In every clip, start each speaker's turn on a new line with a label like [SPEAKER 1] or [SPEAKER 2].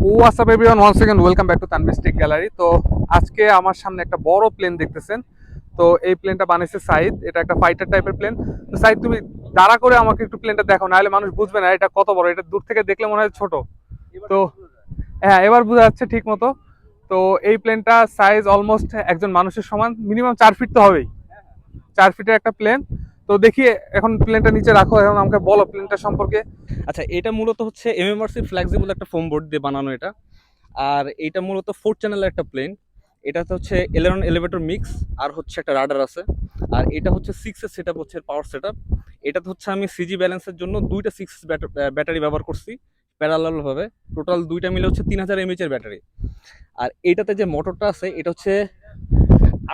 [SPEAKER 1] WhatsApp everyone, once again welcome back to Tanvir tech gallery. তো আজকে আমার সামনে একটা বড় প্লেন দেখতেছেন। তো এই প্লেনটা বানিয়েছে সাইদ। এটা একটা ফাইটার টাইপের প্লেন। তো সাইদ, তুমি দাঁড়া করে আমাকে একটু প্লেনটা দেখো, নাহলে মানুষ বুঝবে না এটা কত বড়। এটা দূর থেকে দেখলে মনে হয় ছোট। তো হ্যাঁ, এবার বোঝা যাচ্ছে ঠিক মতো। তো এই প্লেনটা সাইজ অলমোস্ট একজন মানুষের সমান, মিনিমাম 4 ফিট তো হবেই। 4 ফিটের একটা প্লেন। তো দেখি, এখন প্লেনটা নিচে রাখো, এখন আমাকে বলো প্লেনটা সম্পর্কে।
[SPEAKER 2] আচ্ছা, এটা মূলত হচ্ছে এমএমআরসি ফ্লেক্সিবল একটা ফোম বোর্ড দিয়ে বানানো এটা। আর এটা মূলত 4 চ্যানেলের একটা প্লেন। এটাতে হচ্ছে এলেরন এলিভেটর মিক্স আর হচ্ছে একটা রাডার আছে। আর এটা হচ্ছে 6 এর সেটআপ, হচ্ছে পাওয়ার সেটআপ। এটাতে হচ্ছে আমি সিজি ব্যালেন্সের জন্য দুইটা 6 ব্যাটারি ব্যবহার করছি প্যারালাল ভাবে। টোটাল দুইটা মিলে হচ্ছে 3000 এমএইচ এর ব্যাটারি। আর এইটাতে যে মোটরটা আছে এটা হচ্ছে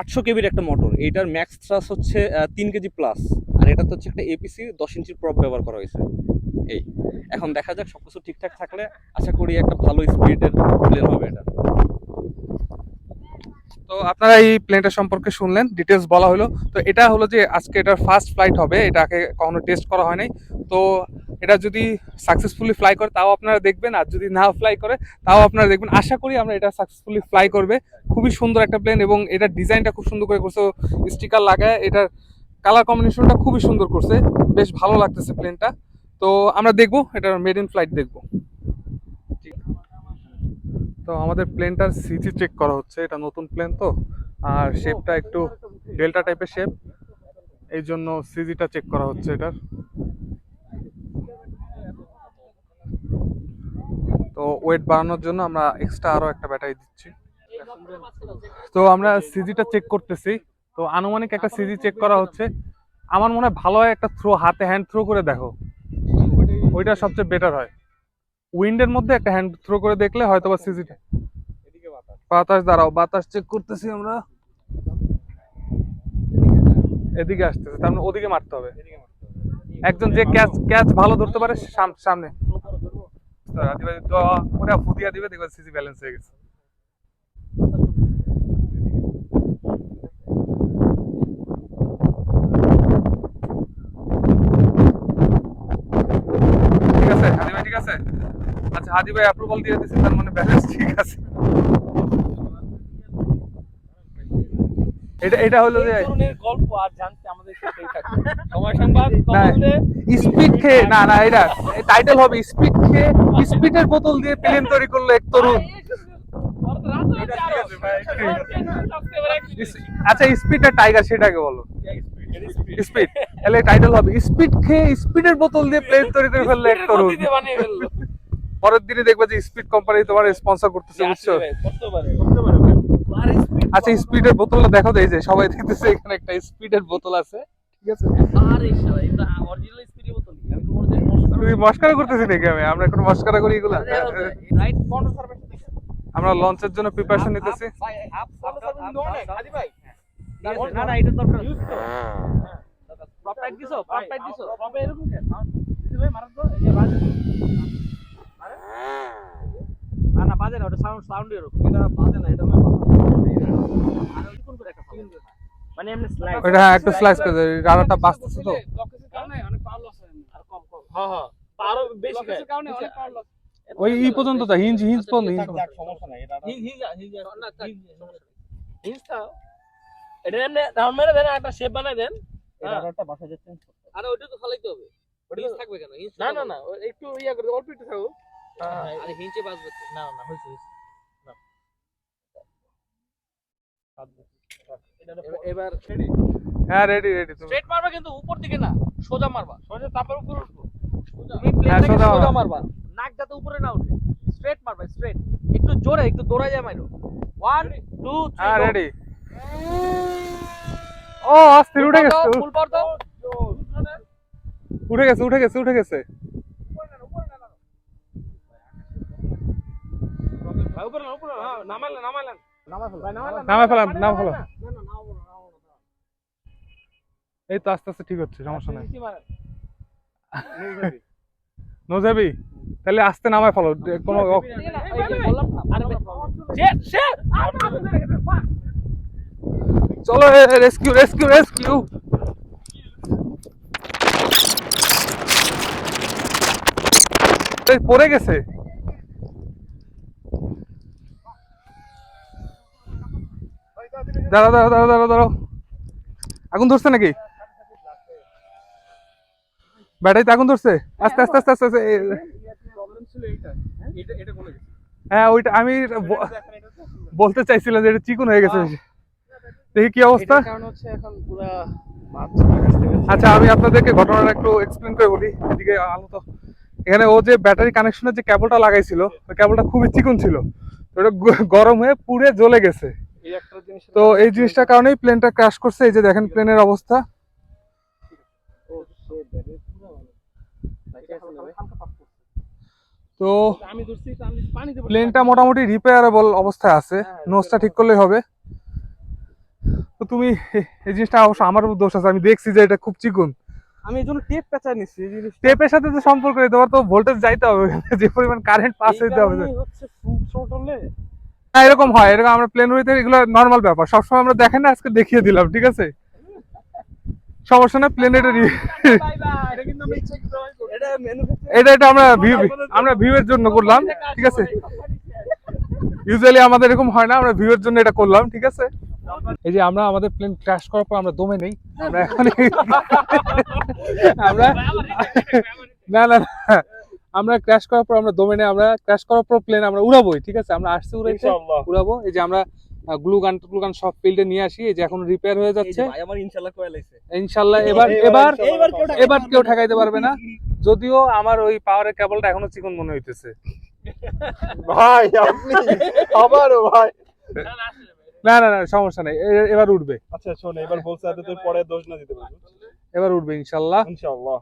[SPEAKER 2] 800 কেবির একটা মোটর। এইটার ম্যাক্স থ্রাস হচ্ছে 3 কেজি প্লাস। আর এটাতে হচ্ছে একটা এপিসি 10 ইঞ্চির প্রপ ব্যবহার করা হয়েছে। এই এখন দেখা যাক সবকিছু ঠিকঠাক থাকলে আশা করি একটা ভালো স্পিডের প্লেন হবে এটা।
[SPEAKER 1] তো আপনারা এই প্লেনটা সম্পর্কে শুনলেন, ডিটেলস বলা হলো। তো এটা হলো যে আজকে এটার ফার্স্ট ফ্লাইট হবে, এটাকে কখনো টেস্ট করা হয় নাই। তো এটা যদি সাকসেসফুলি ফ্লাই করে তাও আপনারা দেখবেন, আর যদি না ফ্লাই করে তাও আপনারা দেখবেন। আশা করি আমরা এটা সাকসেসফুলি ফ্লাই করবে। খুবই সুন্দর একটা প্লেন, এবং এটার ডিজাইনটা খুব সুন্দর করে করছে। স্টিকার লাগায় এটার কালার কম্বিনেশনটা খুবই সুন্দর করছে, বেশ ভালো লাগতেছে প্লেনটা। তো আমরা দেখবো এটার মেড ইন ফ্লাইট দেখবো। তো আমাদের প্লেনটার সিজি চেক করা হচ্ছে, এটা নতুন প্লেন তো, আর শেপটা একটু ডেল্টা টাইপের শেপ, এই জন্য সিজিটা চেক করা হচ্ছে এটার। তো ওয়েট বাড়ানোর জন্য আমরা এক্সট্রা আরো একটা ব্যাটারি দিচ্ছি। তো আমরা সিজিটা চেক করতেছি। তো আনুমানিক একটা সিজি চেক করা হচ্ছে। আমার মনে হয় ভালো হয় একটা থ্রো, হাতে হ্যান্ড থ্রো করে দেখো, ওইটা সবচেয়ে বেটার হয়। উইন্ডের মধ্যে একটা হ্যান্ড থ্রো করে দেখলে হয়তো বা সিজিটা। বাতাস, দাঁড়াও, বাতাস চেক করতেছি আমরা। এদিকে আসতেছে, তার মানে ওদিকে মারতে হবে। একজন যে ক্যাচ ক্যাচ ভালো ধরতে পারে সামনে ওরা ফুদিয়া দিবে, দেখবে সিজি ব্যালেন্স হয়ে গেছে। ঠিক আছে হাদি ভাই, ঠিক আছে। আচ্ছা, হাদি ভাই অ্যাপ্রুভাল দিয়ে দিচ্ছে, তার মানে ব্যালেন্স ঠিক আছে। এটা এটা হলো যে
[SPEAKER 2] গল্প আর জানতে আমাদের সাথেই থাকবে। সময় সংবাদ
[SPEAKER 1] স্পিড খেয়ে, না না, এটা টাইটেল হবে স্পিড খেয়ে স্পিডের বোতল দিয়ে প্লেন তৈরি করলো এক তরুণ। আচ্ছা, স্পিড আর টাইগার সেটাকে বলো। স্পিড, তাহলে টাইটেল হবে স্পিড খেয়ে স্পিডের বোতল দিয়ে প্লেন তৈরি করে ফেললো এক তরুণ। পরের দিনে দেখবে যে স্পিড কোম্পানি তোমার স্পন্সর করতেছে, বুঝছো? আচ্ছা, স্পিডের বোতলটা দেখো, এই যে সবাই দেখতেছে এখানে একটা স্পিডের বোতল আছে, ঠিক আছে। তুই মস্কারা করতেছি নাকি? আমরা এখন মস্কারা করি এগুলা। আমরা লঞ্চের জন্য প্রিপারেশন নিতেছি।
[SPEAKER 2] না না, এটা দরকার প্রপাইট দিছো, প্রপাইট দিছো প্রপাইট এরকম কেন দিদি ভাই মারান তো এই যে বাজে না না বাজে না, ওটা সাউন্ড এরকম। এটা বাজে না, এটা আর কোন করে একটা মানে এমনি স্লাইস,
[SPEAKER 1] ওটা একটু স্লাইস করে দাও, রাডারটা বাজতেছে তো।
[SPEAKER 2] লকের কারণে অনেক পাওয়ার লস হয়, আর কম কম। হ্যাঁ হ্যাঁ, আরো বেশি লকের কারণে অনেক পাওয়ার লস।
[SPEAKER 1] ওই ই পর্যন্ত যা, হিঞ্জ হিঞ্জ পর্যন্ত,
[SPEAKER 2] সমস্যা নাই। এটা হিঞ্জটা এটা এমনি রাউন্ড মেরে দেন, একটা শেপ বানাই দেন। এটা রাডারটা বাসা যাচ্ছে, আরে ওটা তো ফালাইতে হবে। ওটা হিঞ্জ থাকবে কেন? হিঞ্জ না না না, একটু ইয়া করে অল্প একটু থাকো। আরে হিঞ্জে বাজবে না না, হইছে না। এবার রেডি?
[SPEAKER 1] হ্যাঁ রেডি রেডি। তুমি
[SPEAKER 2] স্ট্রেট মারবা, কিন্তু উপর দিকে না, সোজা মারবা। সোজা তারপর উপরে উঠবো। তুমি
[SPEAKER 1] হ্যাঁ,
[SPEAKER 2] প্লেনটাকে
[SPEAKER 1] সোজা
[SPEAKER 2] সোজা মারবা, নাক যাতে উপরে না উঠে। স্ট্রেট মারবা, স্ট্রেট। একটু জোরে, একটু দৌড়ায় যায় মারো। 1 2 3
[SPEAKER 1] হ্যাঁ রেডি। ও আস্তে উঠে গেছে,
[SPEAKER 2] ফুল পাওয়ার দাও।
[SPEAKER 1] উঠে গেছে উঠে গেছে উঠে গেছে।
[SPEAKER 2] উপরে না, উপরে না, নামাইলেন নামাইলেন
[SPEAKER 1] নামে ফেলাম, নাম ফেলাম। এই তো আস্তে আস্তে ঠিক হচ্ছে, সমস্যা নাই। নো যাবি, তাহলে আস্তে নামায় ফেলো কোনো। চলো, রেস্কিউ রেস্কিউ রেস্কিউ। পড়ে গেছে। দাঁড়াও দাঁড়াও দাঁড়াও দাঁড়াও দাঁড়াও, আগুন ধরছে নাকি? ব্যাটারিতে আগুন ধরছে, আস্তে আস্তে আস্তে আস্তে আস্তে
[SPEAKER 2] প্রবলেম ছিল এইটা, এটা কোনে গেছে?
[SPEAKER 1] হ্যাঁ ওইটা আমি বলতে চাইছিলাম যে এটা চিকন হয়ে গেছে বেশি। দেখি কি অবস্থা।
[SPEAKER 2] এটার কারণ হচ্ছে এখন পুরা মাছ আকাশ থেকে
[SPEAKER 1] আচ্ছা আমি আপনাদেরকে ঘটনাটা একটু এক্সপ্লেন করে বলি। এদিকে আলো তো, এখানে ও যে ব্যাটারি কানেকশনের যে কেবলটা লাগাইছিল ওই কেবলটা খুবই চিকন ছিল, তো ওটা গরম হয়ে পুড়ে জ্বলে গেছে।
[SPEAKER 2] এই একটা জিনিস,
[SPEAKER 1] তো এই জিনিসটার কারণেই প্লেনটা ক্র্যাশ করছে। এই যে দেখেন প্লেনের অবস্থা।
[SPEAKER 2] ও সে ব্যাটারি পুরো ভালো নাকি আছে না ভাই?
[SPEAKER 1] তো
[SPEAKER 2] আমি ধরছি আমি পানিতে
[SPEAKER 1] প্লেনটা মোটামুটি রিপেয়ারেবল অবস্থায় আছে, নোজটা ঠিক করলেই হবে। তো তুমি এই জিনিসটা অবশ্য আমার দোষ আছে, আমি দেখছি যে এটা খুব চিকন।
[SPEAKER 2] আমি এই জন্য টেপ পেঁচা নিচ্ছি এই জিনিস
[SPEAKER 1] টেপের সাথে তো সম্পর্ক নেই, তোমার তো ভোল্টেজ যাইতে হবে ওখানে, যে পরিমাণ কারেন্ট পাস হইতে হবে।
[SPEAKER 2] হচ্ছে ফুড শর্ট হলে
[SPEAKER 1] হ্যাঁ এরকম হয়, এরকম আমরা প্লেন উড়িতে এগুলো নর্মাল ব্যাপার, সবসময় আমরা দেখেন না, আজকে দেখিয়ে দিলাম, ঠিক আছে সমস্যা না। প্লেন এটা
[SPEAKER 2] এটা কিন্তু আমি চেক করি, এটা ম্যানুফ্যাকচার
[SPEAKER 1] এটা এটা আমরা ভিউ এর জন্য করলাম, ঠিক আছে। ইউজুয়ালি আমাদের এরকম হয় না, আমরা ভিউ এর জন্য এটা করলাম, ঠিক আছে। এই যে আমরা আমাদের প্লেন ক্র্যাশ করার পর আমরা দমে নেই, আমরা এখন আমরা না না না, আমরা ক্র্যাশ করার পর আমরা দমে নেই, আমরা ক্র্যাশ করার পর প্লেন আমরা উড়াবোই, ঠিক আছে। আমরা আসছি উড়াইতে,
[SPEAKER 2] ইনশাআল্লাহ
[SPEAKER 1] উড়াবো। এই যে আমরা গ্লু গান সব ফিল্ডে নিয়ে আসি, এই যে এখন রিপেয়ার হয়ে যাচ্ছে।
[SPEAKER 2] ভাই আমার ইনশাআল্লাহ কয়েল আছে
[SPEAKER 1] ইনশাআল্লাহ এবার এবার এবার কেউ ঠেকাইতে পারবে না, যদিও আমার ওই পাওয়ারের কেবলটা এখনো চিকন মনে হইতেছে।
[SPEAKER 3] ভাই আপনি আবারও ভাই।
[SPEAKER 1] না না না সমস্যা নেই, এবার উঠবে,
[SPEAKER 3] আচ্ছা শোন, এবার বলছে এত তুই পরে দোষ না দিতে পারবি।
[SPEAKER 1] এবার উঠবে ইনশাআল্লাহ,
[SPEAKER 3] ইনশাআল্লাহ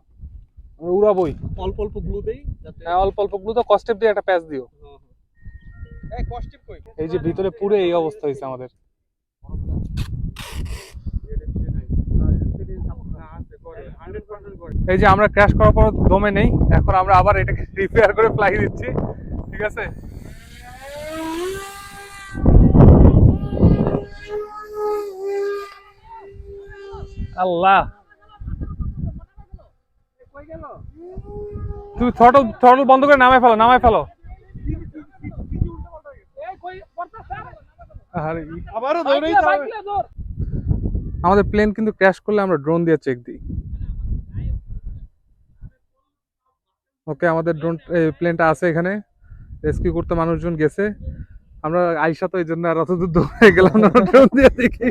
[SPEAKER 1] আমরা উড়াবোই।
[SPEAKER 2] অল্প অল্প গ্লু দেই যাতে
[SPEAKER 1] হ্যাঁ অল্প অল্প গ্লু তো কস্টেপ দিয়ে একটা প্যাচ দিও।
[SPEAKER 2] এই কস্টিপ কই
[SPEAKER 1] এই যে ভিতরে পুরো এই অবস্থা হয়েছে আমাদের। এই যে আমরা ক্র্যাশ করার পর দমে নেই, এখন আমরা আবার এটাকে রিপেয়ার করে ফ্লাই দিচ্ছি, ঠিক আছে। আল্লাহ, তুমি থ্রটল বন্ধ করে নামায় ফেলো, নামায় ফেলো। আরে
[SPEAKER 3] আবারও দৌড়েই যাবে।
[SPEAKER 1] আমাদের প্লেন কিন্তু ক্র্যাশ করলে আমরা ড্রোন দিয়ে চেক দিই। ওকে আমাদের ড্রোন প্লেনটা আছে এখানে, রেস্কিউ করতে মানুষজন গেছে, আমরা আইসা তো এই জন্য আর অত দূর হয়ে গেলাম না, ড্রোন দিয়ে দেখি।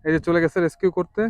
[SPEAKER 1] এই যে চলে গেছে রেস্কিউ করতে।